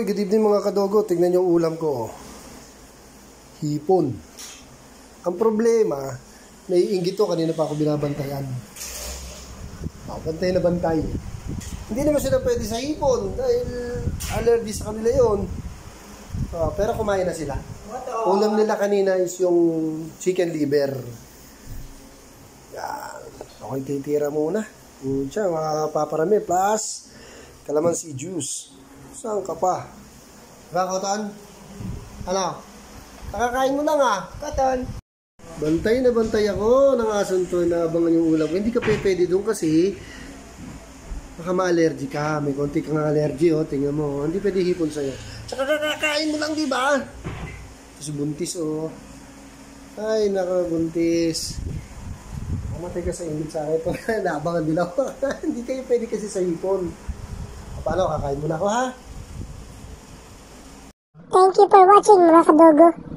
good evening mga kadogo. Tignan yung ulam ko. Hipon. Ang problema, naiinggit to, kanina pa ako binabantayan. Bantay na bantay. Hindi naman sila pwede sa hipon dahil allergy sa kanila yun. Pero kumain na sila. Ulam nila kanina is yung chicken liver. Yan. Okay, titira muna. Siya, makapaparami. Plus, calamansi juice. Saan ka pa? Koton? Ano? Nakakain mo na nga. Koton. Bantay na bantay ako ng ason to na abangan yung ulam. Hindi ka pwede doon kasi baka ma-allergy ka. May konti kang allergy, oh. Tingnan mo. Hindi pwede hipon sa'yo. Tsaka kakakain mo lang, di ba? Tapos buntis, oh. Ay, nakabuntis. Mamatay ka sa init sa akin. Naabangan din ako. Hindi kayo pwede kasi sa hipon. Paano? Kakain mo na ako, ha? Thank you for watching mga kadogo.